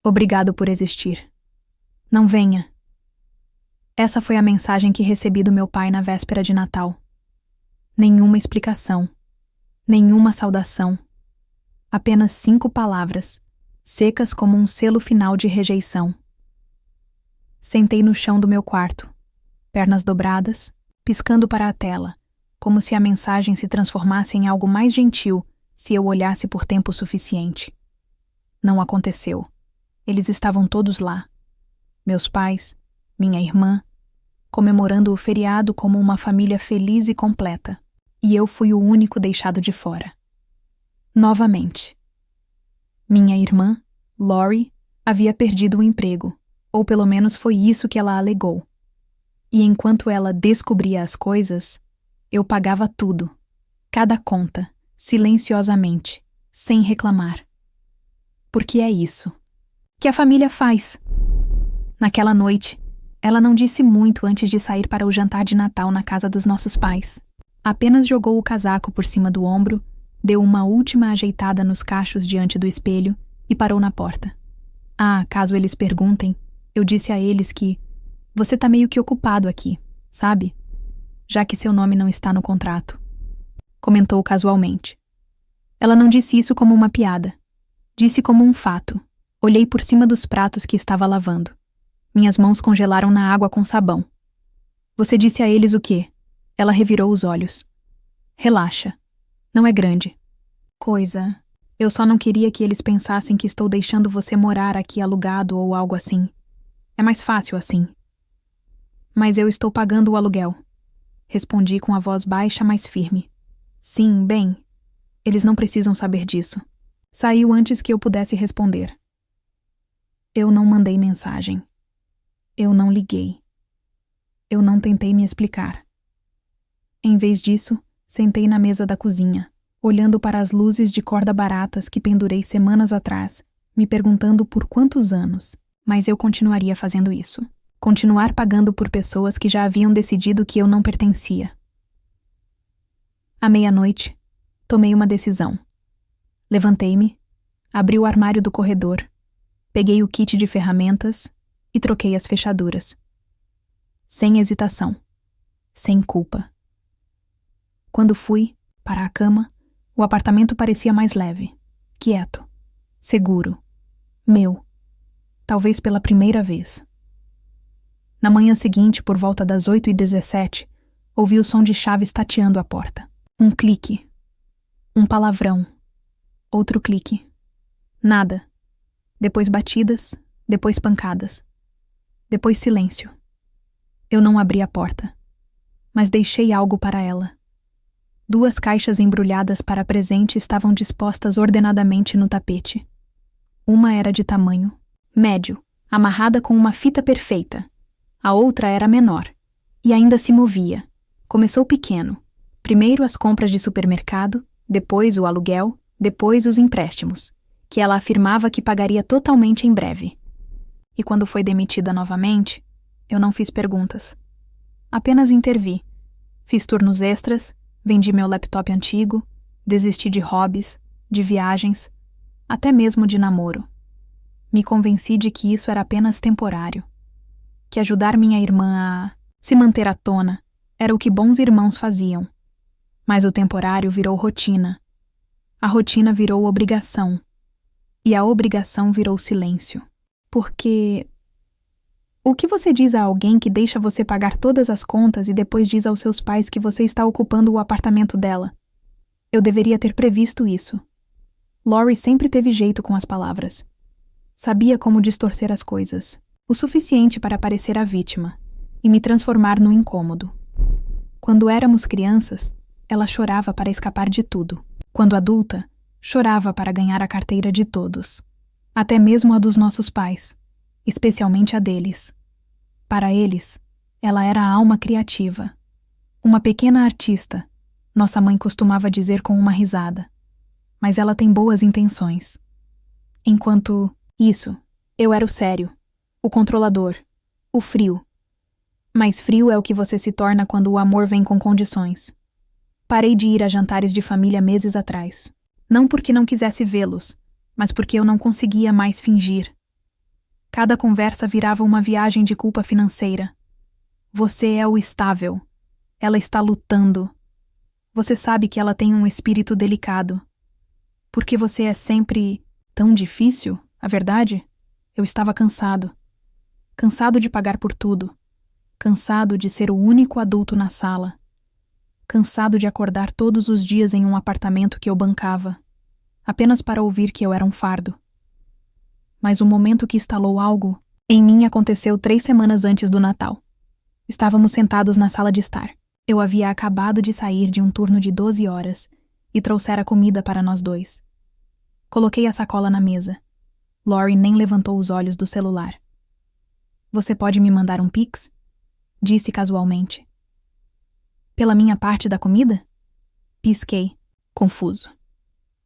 Obrigado por existir. Não venha. Essa foi a mensagem que recebi do meu pai na véspera de Natal. Nenhuma explicação. Nenhuma saudação. Apenas 5 palavras, secas como um selo final de rejeição. Sentei no chão do meu quarto, pernas dobradas, piscando para a tela, como se a mensagem se transformasse em algo mais gentil se eu olhasse por tempo suficiente. Não aconteceu. Eles estavam todos lá. Meus pais, minha irmã, comemorando o feriado como uma família feliz e completa. E eu fui o único deixado de fora. Novamente. Minha irmã, Lori, havia perdido o emprego, ou pelo menos foi isso que ela alegou. E enquanto ela descobria as coisas, eu pagava tudo, cada conta, silenciosamente, sem reclamar. Porque é isso que a família faz. Naquela noite, ela não disse muito antes de sair para o jantar de Natal na casa dos nossos pais. Apenas jogou o casaco por cima do ombro, deu uma última ajeitada nos cachos diante do espelho e parou na porta. Caso eles perguntem, eu disse a eles que você tá meio que ocupado aqui, sabe? Já que seu nome não está no contrato. Comentou casualmente. Ela não disse isso como uma piada. Disse como um fato. Olhei por cima dos pratos que estava lavando. Minhas mãos congelaram na água com sabão. Você disse a eles o quê? Ela revirou os olhos. Relaxa. Não é grande. Coisa. Eu só não queria que eles pensassem que estou deixando você morar aqui alugado ou algo assim. É mais fácil assim. Mas eu estou pagando o aluguel. Respondi com a voz baixa, mas firme. Sim, bem. Eles não precisam saber disso. Saiu antes que eu pudesse responder. Eu não mandei mensagem. Eu não liguei. Eu não tentei me explicar. Em vez disso, sentei na mesa da cozinha, olhando para as luzes de corda baratas que pendurei semanas atrás, me perguntando por quantos anos. Mas eu continuaria fazendo isso. Continuar pagando por pessoas que já haviam decidido que eu não pertencia. À meia-noite, tomei uma decisão. Levantei-me, abri o armário do corredor, peguei o kit de ferramentas e troquei as fechaduras. Sem hesitação. Sem culpa. Quando fui para a cama, o apartamento parecia mais leve, quieto, seguro, meu, talvez pela primeira vez. Na manhã seguinte, por volta das 8h17, ouvi o som de chaves tateando a porta. Um clique. Um palavrão. Outro clique. Nada. Depois batidas, depois pancadas. Depois silêncio. Eu não abri a porta, mas deixei algo para ela. 2 caixas embrulhadas para presente estavam dispostas ordenadamente no tapete. Uma era de tamanho médio, amarrada com uma fita perfeita. A outra era menor, e ainda se movia. Começou pequeno. Primeiro as compras de supermercado, depois o aluguel, depois os empréstimos, que ela afirmava que pagaria totalmente em breve. E quando foi demitida novamente, eu não fiz perguntas. Apenas intervi. Fiz turnos extras, vendi meu laptop antigo, desisti de hobbies, de viagens, até mesmo de namoro. Me convenci de que isso era apenas temporário. Que ajudar minha irmã a se manter à tona era o que bons irmãos faziam. Mas o temporário virou rotina. A rotina virou obrigação. E a obrigação virou silêncio. Porque... o que você diz a alguém que deixa você pagar todas as contas e depois diz aos seus pais que você está ocupando o apartamento dela? Eu deveria ter previsto isso. Lori sempre teve jeito com as palavras. Sabia como distorcer as coisas. O suficiente para parecer a vítima e me transformar no incômodo. Quando éramos crianças, ela chorava para escapar de tudo. Quando adulta, chorava para ganhar a carteira de todos. Até mesmo a dos nossos pais, especialmente a deles. Para eles, ela era a alma criativa. Uma pequena artista, nossa mãe costumava dizer com uma risada. Mas ela tem boas intenções. Enquanto isso, eu era o sério. O controlador. O frio. Mas frio é o que você se torna quando o amor vem com condições. Parei de ir a jantares de família meses atrás. Não porque não quisesse vê-los, mas porque eu não conseguia mais fingir. Cada conversa virava uma viagem de culpa financeira. Você é o estável. Ela está lutando. Você sabe que ela tem um espírito delicado. Porque você é sempre tão difícil, a verdade? Eu estava cansado. Cansado de pagar por tudo. Cansado de ser o único adulto na sala. Cansado de acordar todos os dias em um apartamento que eu bancava, apenas para ouvir que eu era um fardo. Mas o momento que instalou algo em mim aconteceu 3 semanas antes do Natal. Estávamos sentados na sala de estar. Eu havia acabado de sair de um turno de 12 horas e trouxera comida para nós dois. Coloquei a sacola na mesa. Lori nem levantou os olhos do celular. Você pode me mandar um Pix? Disse casualmente. Pela minha parte da comida? Pisquei, confuso.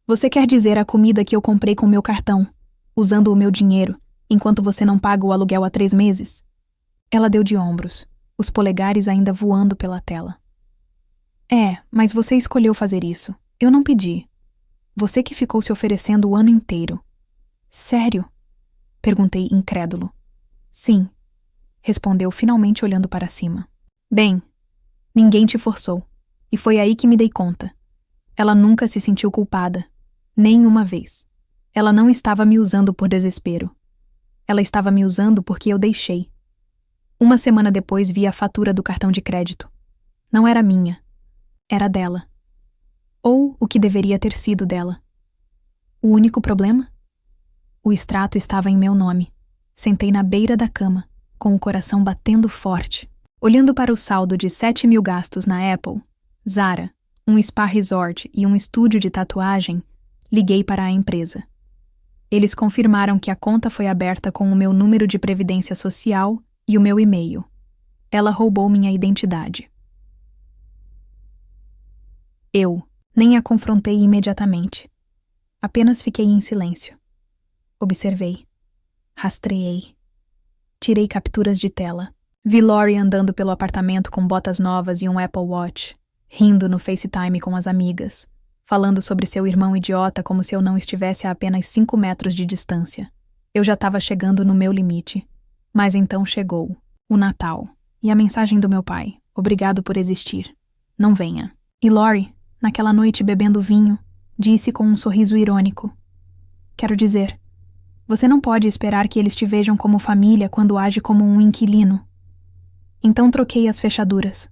Você quer dizer a comida que eu comprei com meu cartão, usando o meu dinheiro, enquanto você não paga o aluguel há 3 meses? Ela deu de ombros, os polegares ainda voando pela tela. Mas você escolheu fazer isso. Eu não pedi. Você que ficou se oferecendo o ano inteiro. Sério? Perguntei incrédulo. Sim, respondeu finalmente olhando para cima. Bem, ninguém te forçou, e foi aí que me dei conta. Ela nunca se sentiu culpada, nem uma vez. Ela não estava me usando por desespero. Ela estava me usando porque eu deixei. 1 semana depois vi a fatura do cartão de crédito. Não era minha, era dela. Ou o que deveria ter sido dela. O único problema? O extrato estava em meu nome. Sentei na beira da cama, com o coração batendo forte, olhando para o saldo de 7.000 gastos na Apple, Zara, um spa resort e um estúdio de tatuagem. Liguei para a empresa. Eles confirmaram que a conta foi aberta com o meu número de previdência social e o meu e-mail. Ela roubou minha identidade. Eu nem a confrontei imediatamente. Apenas fiquei em silêncio. Observei. Rastreei. Tirei capturas de tela. Vi Lori andando pelo apartamento com botas novas e um Apple Watch, rindo no FaceTime com as amigas, falando sobre seu irmão idiota como se eu não estivesse a apenas 5 metros de distância. Eu já estava chegando no meu limite. Mas então chegou o Natal e a mensagem do meu pai. Obrigado por existir. Não venha. E Lori, naquela noite bebendo vinho, disse com um sorriso irônico. Quero dizer, você não pode esperar que eles te vejam como família quando age como um inquilino. Então troquei as fechaduras.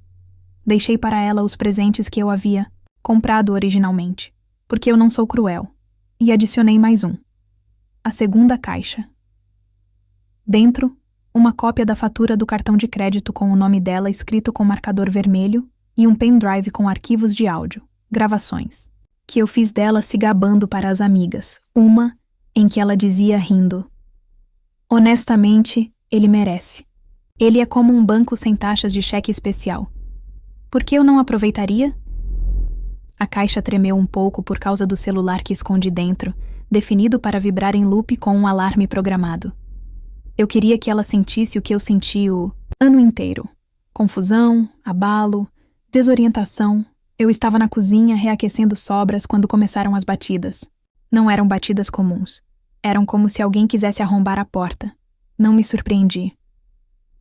Deixei para ela os presentes que eu havia comprado originalmente, porque eu não sou cruel, e adicionei mais um. A segunda caixa. Dentro, uma cópia da fatura do cartão de crédito com o nome dela escrito com marcador vermelho e um pendrive com arquivos de áudio, gravações, que eu fiz dela se gabando para as amigas, uma em que ela dizia rindo: honestamente, ele merece. Ele é como um banco sem taxas de cheque especial. Por que eu não aproveitaria? A caixa tremeu um pouco por causa do celular que esconde dentro, definido para vibrar em loop com um alarme programado. Eu queria que ela sentisse o que eu senti o ano inteiro. Confusão, abalo, desorientação. Eu estava na cozinha reaquecendo sobras quando começaram as batidas. Não eram batidas comuns. Eram como se alguém quisesse arrombar a porta. Não me surpreendi.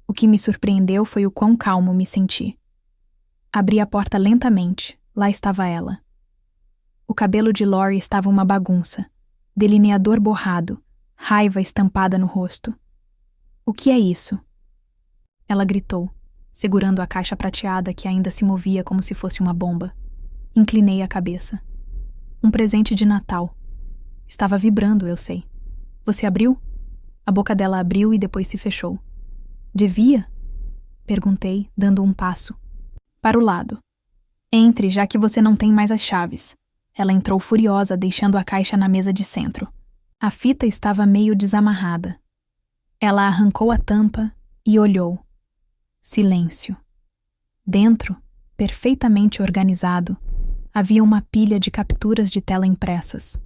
O que me surpreendeu foi o quão calmo me senti. Abri a porta lentamente. Lá estava ela. O cabelo de Lori estava uma bagunça. Delineador borrado. Raiva estampada no rosto. O que é isso? Ela gritou, segurando a caixa prateada que ainda se movia como se fosse uma bomba. Inclinei a cabeça. Um presente de Natal. Estava vibrando, eu sei. Você abriu? A boca dela abriu e depois se fechou. Devia? Perguntei, dando um passo. Para o lado. Entre, já que você não tem mais as chaves. Ela entrou furiosa, deixando a caixa na mesa de centro. A fita estava meio desamarrada. Ela arrancou a tampa e olhou. Silêncio. Dentro, perfeitamente organizado, havia uma pilha de capturas de tela impressas.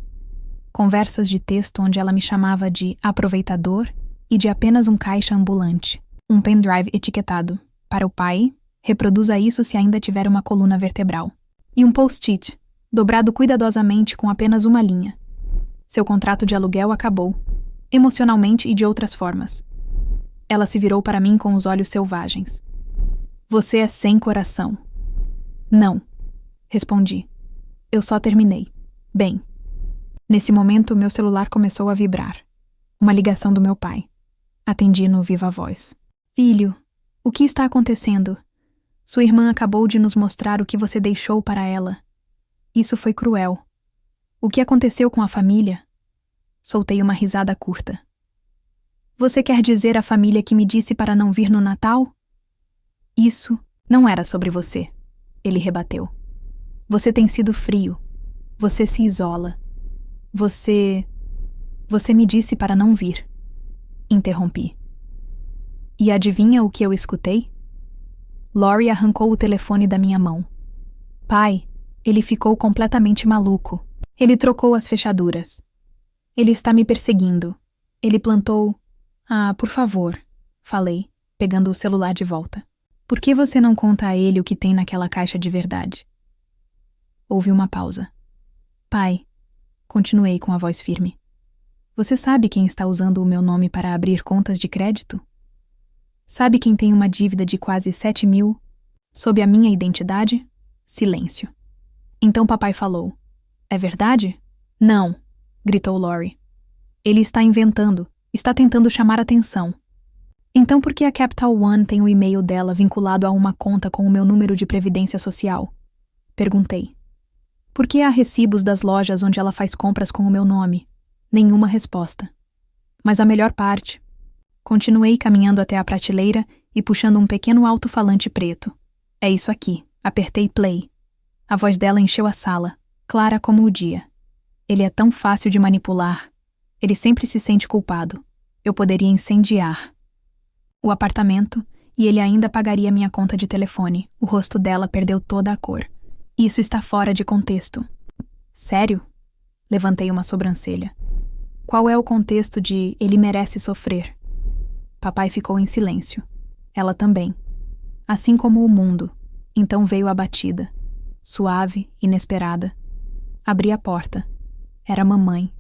Conversas de texto onde ela me chamava de aproveitador e de apenas um caixa ambulante. Um pendrive etiquetado. Para o pai, reproduza isso se ainda tiver uma coluna vertebral. E um post-it, dobrado cuidadosamente com apenas uma linha. Seu contrato de aluguel acabou. emocionalmente e de outras formas. Ela se virou para mim com os olhos selvagens. Você é sem coração. Não, respondi. Eu só terminei. Bem. Nesse momento, meu celular começou a vibrar. Uma ligação do meu pai. Atendi no viva voz. Filho, o que está acontecendo? Sua irmã acabou de nos mostrar o que você deixou para ela. Isso foi cruel. O que aconteceu com a família? Soltei uma risada curta. Você quer dizer à família que me disse para não vir no Natal? Isso não era sobre você, ele rebateu. Você tem sido frio. Você se isola. Você me disse para não vir. Interrompi. E adivinha o que eu escutei? Lori arrancou o telefone da minha mão. Pai, ele ficou completamente maluco. Ele trocou as fechaduras. Ele está me perseguindo. Ele plantou... Ah, por favor, falei, pegando o celular de volta. Por que você não conta a ele o que tem naquela caixa de verdade? Houve uma pausa. Pai, continuei com a voz firme. Você sabe quem está usando o meu nome para abrir contas de crédito? Sabe quem tem uma dívida de quase 7.000 sob a minha identidade? Silêncio. Então papai falou. É verdade? Não, gritou Lori. Ele está inventando, está tentando chamar atenção. Então por que a Capital One tem o e-mail dela vinculado a uma conta com o meu número de previdência social? Perguntei. Por que há recibos das lojas onde ela faz compras com o meu nome? Nenhuma resposta. Mas a melhor parte. Continuei caminhando até a prateleira e puxando um pequeno alto-falante preto. É isso aqui. Apertei play. A voz dela encheu a sala, clara como o dia. Ele é tão fácil de manipular. Ele sempre se sente culpado. Eu poderia incendiar o apartamento e ele ainda pagaria minha conta de telefone. O rosto dela perdeu toda a cor. Isso está fora de contexto. Sério? Levantei uma sobrancelha. Qual é o contexto de ele merece sofrer? Papai ficou em silêncio. Ela também. Assim como o mundo. Então veio a batida. Suave, inesperada. Abri a porta. Era mamãe.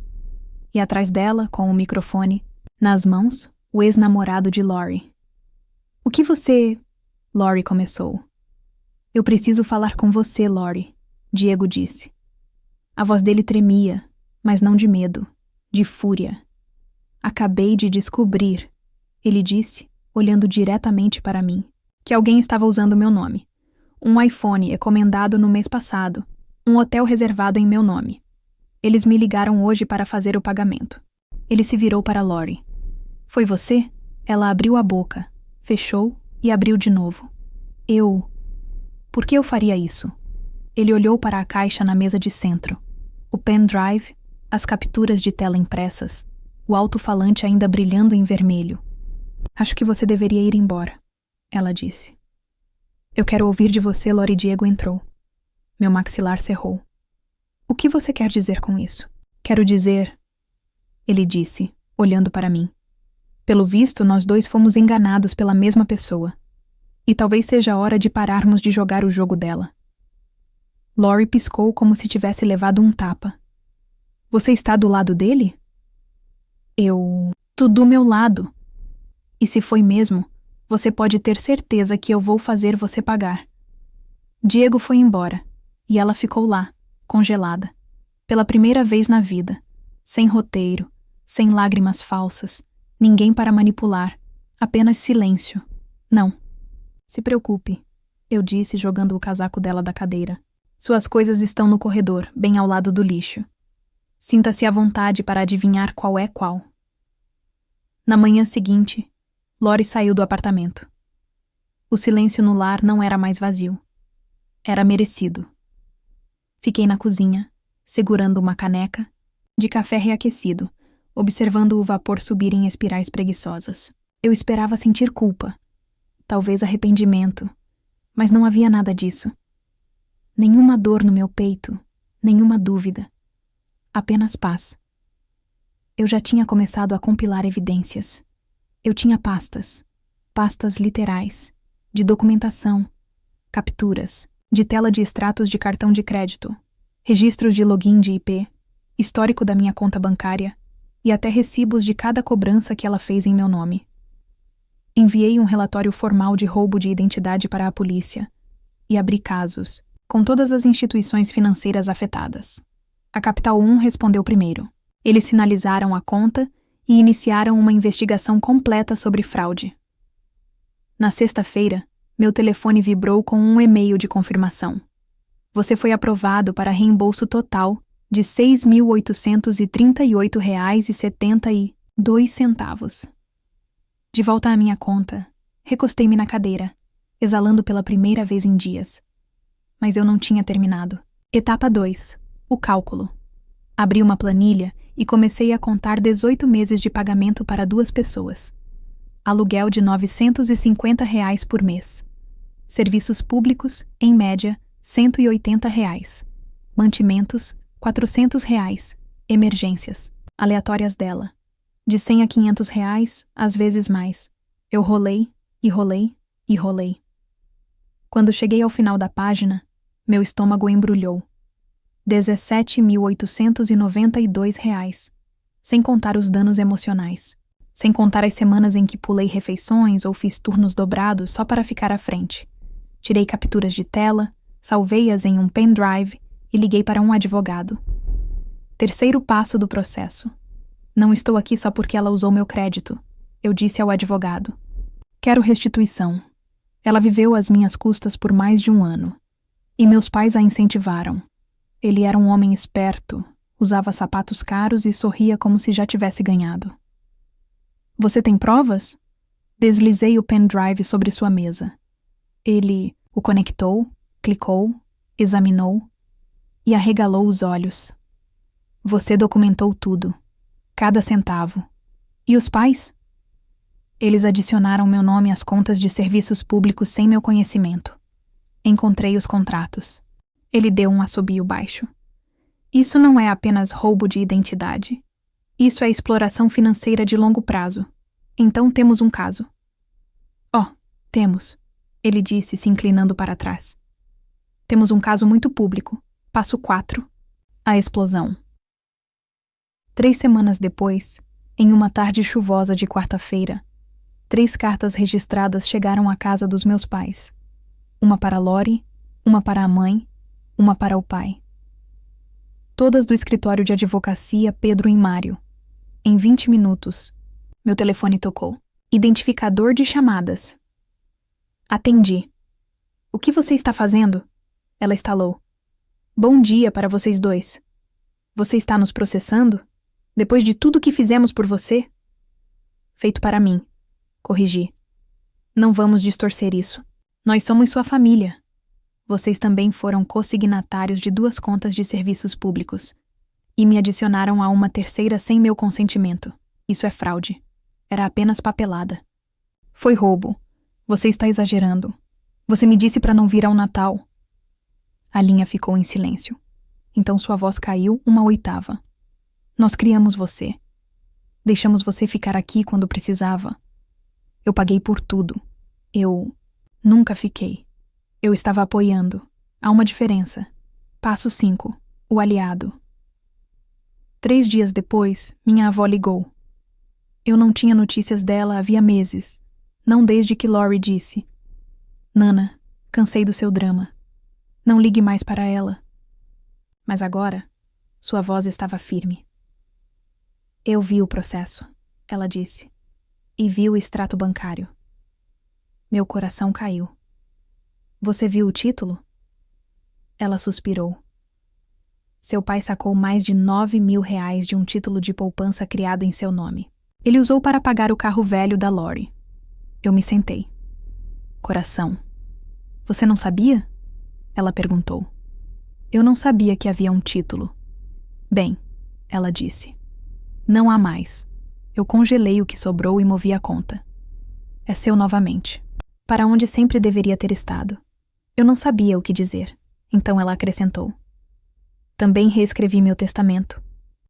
E atrás dela, com o microfone, nas mãos, o ex-namorado de Lori. O que você... Lori começou. Eu preciso falar com você, Lori, Diego disse. A voz dele tremia, mas não de medo, de fúria. Acabei de descobrir, ele disse, olhando diretamente para mim, que alguém estava usando meu nome. Um iPhone encomendado no mês passado, um hotel reservado em meu nome. Eles me ligaram hoje para fazer o pagamento. Ele se virou para Lori. Foi você? Ela abriu a boca, fechou e abriu de novo. Eu... Por que eu faria isso? Ele olhou para a caixa na mesa de centro. O pendrive, as capturas de tela impressas, o alto-falante ainda brilhando em vermelho. Acho que você deveria ir embora, ela disse. Eu quero ouvir de você, Lori. Diego entrou. Meu maxilar cerrou. O que você quer dizer com isso? Quero dizer... Ele disse, olhando para mim. Pelo visto, nós dois fomos enganados pela mesma pessoa. E talvez seja a hora de pararmos de jogar o jogo dela. Lori piscou como se tivesse levado um tapa. Você está do lado dele? Tô do meu lado. E se foi mesmo, você pode ter certeza que eu vou fazer você pagar. Diego foi embora, e ela ficou lá, congelada. Pela primeira vez na vida. Sem roteiro, sem lágrimas falsas, ninguém para manipular, apenas silêncio. Não. Se preocupe, eu disse jogando o casaco dela da cadeira. Suas coisas estão no corredor, bem ao lado do lixo. Sinta-se à vontade para adivinhar qual é qual. Na manhã seguinte, Lori saiu do apartamento. O silêncio no lar não era mais vazio. Era merecido. Fiquei na cozinha, segurando uma caneca de café reaquecido, observando o vapor subir em espirais preguiçosas. Eu esperava sentir culpa, talvez arrependimento, mas não havia nada disso. Nenhuma dor no meu peito, nenhuma dúvida. Apenas paz. Eu já tinha começado a compilar evidências. Eu tinha pastas literais, de documentação, capturas, de tela de extratos de cartão de crédito, registros de login de IP, histórico da minha conta bancária, e até recibos de cada cobrança que ela fez em meu nome. Enviei um relatório formal de roubo de identidade para a polícia e abri casos, com todas as instituições financeiras afetadas. A Capital 1 respondeu primeiro. Eles sinalizaram a conta e iniciaram uma investigação completa sobre fraude. Na sexta-feira, meu telefone vibrou com um e-mail de confirmação. Você foi aprovado para reembolso total de R$ 6.838,72. De volta à minha conta, recostei-me na cadeira, exalando pela primeira vez em dias. Mas eu não tinha terminado. Etapa 2. O cálculo. Abri uma planilha e comecei a contar 18 meses de pagamento para 2 pessoas. Aluguel de R$ 950 por mês. Serviços públicos, em média, R$ 180. Mantimentos, R$ 400. Emergências, aleatórias dela. De R$ 100 a R$ 500, às vezes mais. Eu rolei, e rolei, e rolei. Quando cheguei ao final da página, meu estômago embrulhou. R$ 17.892, sem contar os danos emocionais. Sem contar as semanas em que pulei refeições ou fiz turnos dobrados só para ficar à frente. Tirei capturas de tela, salvei-as em um pendrive e liguei para um advogado. Terceiro passo do processo. Não estou aqui só porque ela usou meu crédito, eu disse ao advogado. Quero restituição. Ela viveu às minhas custas por mais de 1 ano. E meus pais a incentivaram. Ele era um homem esperto, usava sapatos caros e sorria como se já tivesse ganhado. Você tem provas? Deslizei o pendrive sobre sua mesa. Ele o conectou, clicou, examinou e arregalou os olhos. Você documentou tudo. Cada centavo. E os pais? Eles adicionaram meu nome às contas de serviços públicos sem meu conhecimento. Encontrei os contratos. Ele deu um assobio baixo. Isso não é apenas roubo de identidade. Isso é exploração financeira de longo prazo. Então temos um caso. Temos, ele disse, se inclinando para trás. Temos um caso muito público. Passo 4. A explosão. 3 semanas depois, em uma tarde chuvosa de quarta-feira, 3 cartas registradas chegaram à casa dos meus pais. Uma para Lori, uma para a mãe, uma para o pai. Todas do escritório de advocacia Pedro e Mário. Em 20 minutos, meu telefone tocou. Identificador de chamadas. Atendi. O que você está fazendo? Ela estalou. Bom dia para vocês dois. Você está nos processando? Depois de tudo que fizemos por você? Feito para mim. Corrigi. Não vamos distorcer isso. Nós somos sua família. Vocês também foram consignatários de 2 contas de serviços públicos. E me adicionaram a uma terceira sem meu consentimento. Isso é fraude. Era apenas papelada. Foi roubo. Você está exagerando. Você me disse para não vir ao Natal. A linha ficou em silêncio. Então sua voz caiu 1/8. Nós criamos você. Deixamos você ficar aqui quando precisava. Eu paguei por tudo. Eu nunca fiquei. Eu estava apoiando. Há uma diferença. Passo 5. O aliado. 3 dias depois, minha avó ligou. Eu não tinha notícias dela havia meses. Não desde que Lori disse. Nana, cansei do seu drama. Não ligue mais para ela. Mas agora, sua voz estava firme. Eu vi o processo, ela disse, e vi o extrato bancário. Meu coração caiu. Você viu o título? Ela suspirou. Seu pai sacou mais de R$ 9.000 de um título de poupança criado em seu nome. Ele usou para pagar o carro velho da Lori. Eu me sentei. Coração. Você não sabia? Ela perguntou. Eu não sabia que havia um título. Bem, ela disse. Não há mais. Eu congelei o que sobrou e movi a conta. É seu novamente. Para onde sempre deveria ter estado. Eu não sabia o que dizer. Então ela acrescentou. Também reescrevi meu testamento.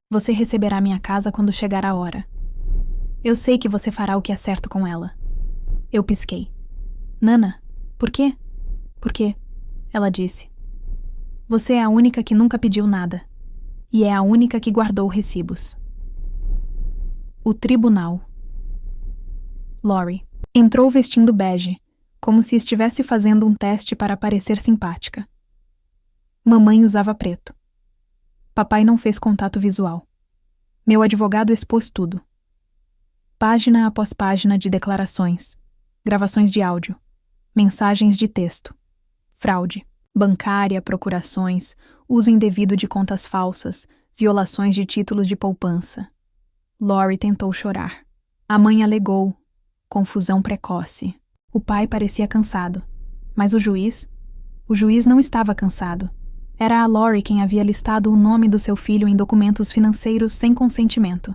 Você receberá minha casa quando chegar a hora. Eu sei que você fará o que é certo com ela. Eu pisquei. Nana, por quê? Por quê? Ela disse. Você é a única que nunca pediu nada. E é a única que guardou recibos. O tribunal. Lori entrou vestindo bege, como se estivesse fazendo um teste para parecer simpática. Mamãe usava preto. Papai não fez contato visual. Meu advogado expôs tudo. Página após página de declarações, gravações de áudio, mensagens de texto, fraude bancária, procurações, uso indevido de contas falsas, violações de títulos de poupança. Lori tentou chorar. A mãe alegou confusão precoce. O pai parecia cansado, mas o juiz não estava cansado. Era a Lori quem havia listado o nome do seu filho em documentos financeiros sem consentimento.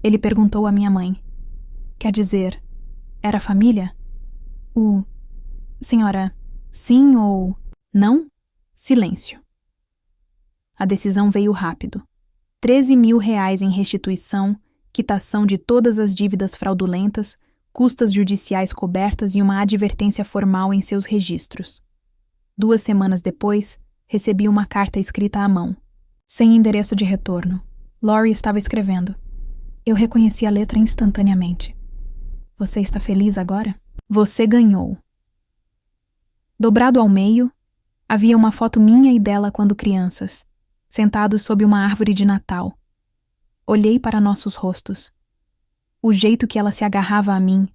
Ele perguntou à minha mãe. Quer dizer, era família? Senhora, sim ou não? Silêncio. A decisão veio rápido. 13.000 em restituição, quitação de todas as dívidas fraudulentas, custas judiciais cobertas e uma advertência formal em seus registros. 2 semanas depois, recebi uma carta escrita à mão, sem endereço de retorno. Lori estava escrevendo. Eu reconheci a letra instantaneamente. Você está feliz agora? Você ganhou. Dobrado ao meio, havia uma foto minha e dela quando crianças, sentados sob uma árvore de Natal. Olhei para nossos rostos. O jeito que ela se agarrava a mim,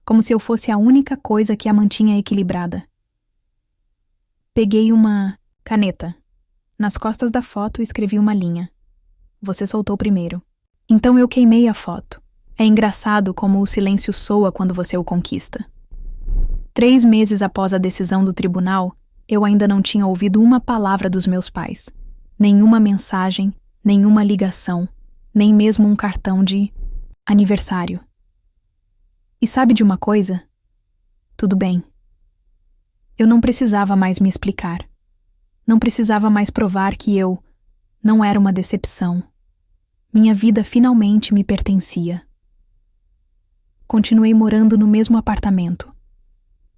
como se eu fosse a única coisa que a mantinha equilibrada. Peguei uma caneta. Nas costas da foto escrevi uma linha. Você soltou primeiro. Então eu queimei a foto. É engraçado como o silêncio soa quando você o conquista. 3 meses após a decisão do tribunal, eu ainda não tinha ouvido uma palavra dos meus pais. Nenhuma mensagem, nenhuma ligação, nem mesmo um cartão de aniversário. E sabe de uma coisa? Tudo bem. Eu não precisava mais me explicar. Não precisava mais provar que eu não era uma decepção. Minha vida finalmente me pertencia. Continuei morando no mesmo apartamento.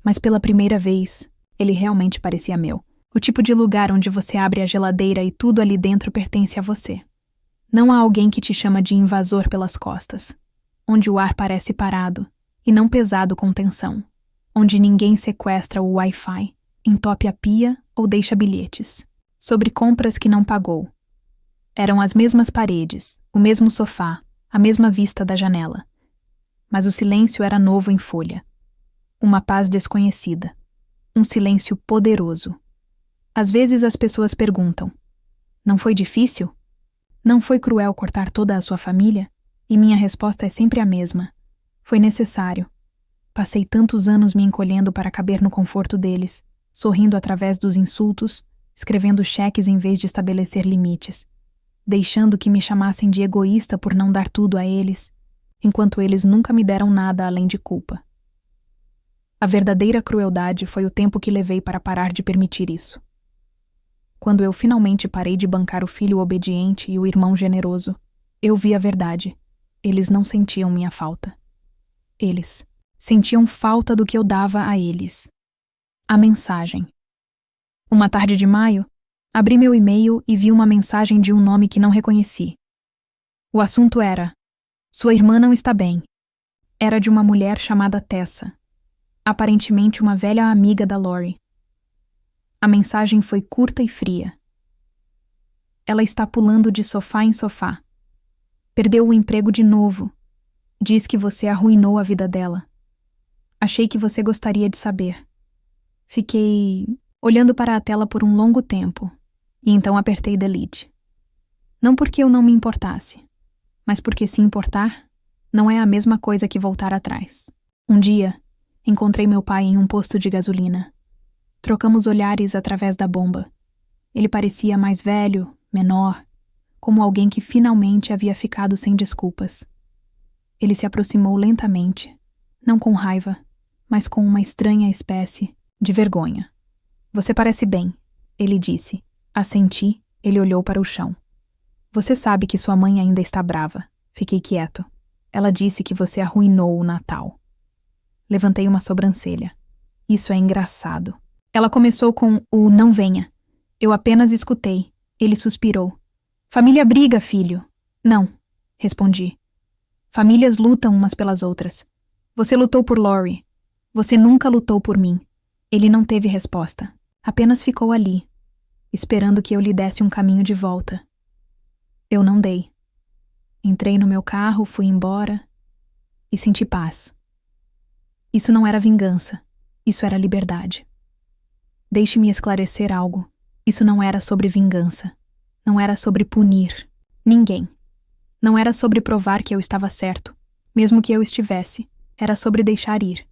Mas pela primeira vez, ele realmente parecia meu. O tipo de lugar onde você abre a geladeira e tudo ali dentro pertence a você. Não há alguém que te chama de invasor pelas costas. Onde o ar parece parado, e não pesado com tensão. Onde ninguém sequestra o Wi-Fi, entope a pia ou deixa bilhetes. Sobre compras que não pagou. Eram as mesmas paredes, o mesmo sofá, a mesma vista da janela. Mas o silêncio era novo em folha. Uma paz desconhecida. Um silêncio poderoso. Às vezes as pessoas perguntam: não foi difícil? Não foi cruel cortar toda a sua família? E minha resposta é sempre a mesma. Foi necessário. Passei tantos anos me encolhendo para caber no conforto deles, sorrindo através dos insultos, escrevendo cheques em vez de estabelecer limites, deixando que me chamassem de egoísta por não dar tudo a eles, enquanto eles nunca me deram nada além de culpa. A verdadeira crueldade foi o tempo que levei para parar de permitir isso. Quando eu finalmente parei de bancar o filho obediente e o irmão generoso, eu vi a verdade. Eles não sentiam minha falta. Eles sentiam falta do que eu dava a eles. A mensagem. Uma tarde de maio, abri meu e-mail e vi uma mensagem de um nome que não reconheci. O assunto era: sua irmã não está bem. Era de uma mulher chamada Tessa, aparentemente uma velha amiga da Lori. A mensagem foi curta e fria. Ela está pulando de sofá em sofá. Perdeu o emprego de novo. Diz que você arruinou a vida dela. Achei que você gostaria de saber. Fiquei olhando para a tela por um longo tempo, e então apertei delete. Não porque eu não me importasse, mas porque se importar não é a mesma coisa que voltar atrás. Um dia, encontrei meu pai em um posto de gasolina. Trocamos olhares através da bomba. Ele parecia mais velho, menor, como alguém que finalmente havia ficado sem desculpas. Ele se aproximou lentamente, não com raiva, mas com uma estranha espécie de vergonha. Você parece bem, ele disse. Assenti, ele olhou para o chão. Você sabe que sua mãe ainda está brava. Fiquei quieto. Ela disse que você arruinou o Natal. Levantei uma sobrancelha. Isso é engraçado. Ela começou com o não venha. Eu apenas escutei. Ele suspirou. Família briga, filho. Não, respondi. Famílias lutam umas pelas outras. Você lutou por Lori. Você nunca lutou por mim. Ele não teve resposta. Apenas ficou ali, esperando que eu lhe desse um caminho de volta. Eu não dei. Entrei no meu carro, fui embora e senti paz. Isso não era vingança. Isso era liberdade. Deixe-me esclarecer algo. Isso não era sobre vingança. Não era sobre punir ninguém. Não era sobre provar que eu estava certo, mesmo que eu estivesse. Era sobre deixar ir.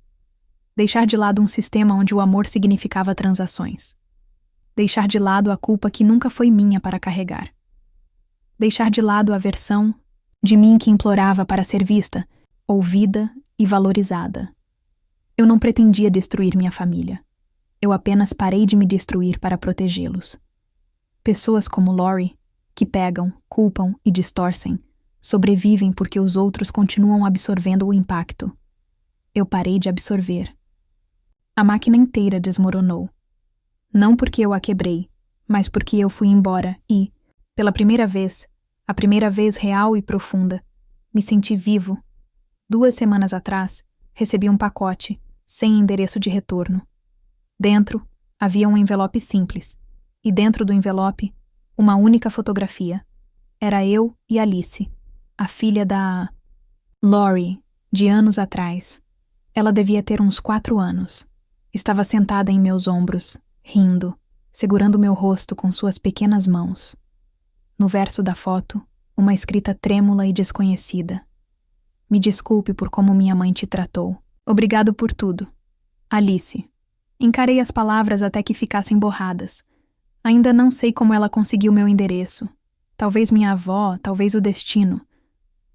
Deixar de lado um sistema onde o amor significava transações. Deixar de lado a culpa que nunca foi minha para carregar. Deixar de lado a versão de mim que implorava para ser vista, ouvida e valorizada. Eu não pretendia destruir minha família. Eu apenas parei de me destruir para protegê-los. Pessoas como Lori, que pegam, culpam e distorcem, sobrevivem porque os outros continuam absorvendo o impacto. Eu parei de absorver. A máquina inteira desmoronou. Não porque eu a quebrei, mas porque eu fui embora e, pela primeira vez, a primeira vez real e profunda, me senti vivo. 2 semanas atrás, recebi um pacote, sem endereço de retorno. Dentro, havia um envelope simples, e dentro do envelope, uma única fotografia. Era eu e Alice, a filha da Lori, de anos atrás. Ela devia ter uns 4 anos. Estava sentada em meus ombros, rindo, segurando meu rosto com suas pequenas mãos. No verso da foto, uma escrita trêmula e desconhecida. Me desculpe por como minha mãe te tratou. Obrigado por tudo. Alice. Encarei as palavras até que ficassem borradas. Ainda não sei como ela conseguiu meu endereço. Talvez minha avó, talvez o destino.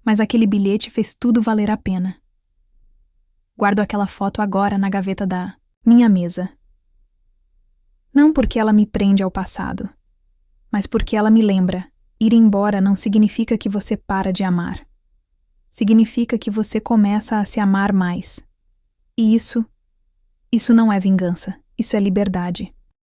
Mas aquele bilhete fez tudo valer a pena. Guardo aquela foto agora na gaveta da minha mesa. Não porque ela me prende ao passado, mas porque ela me lembra. Ir embora não significa que você para de amar. Significa que você começa a se amar mais. E isso não é vingança, isso é liberdade.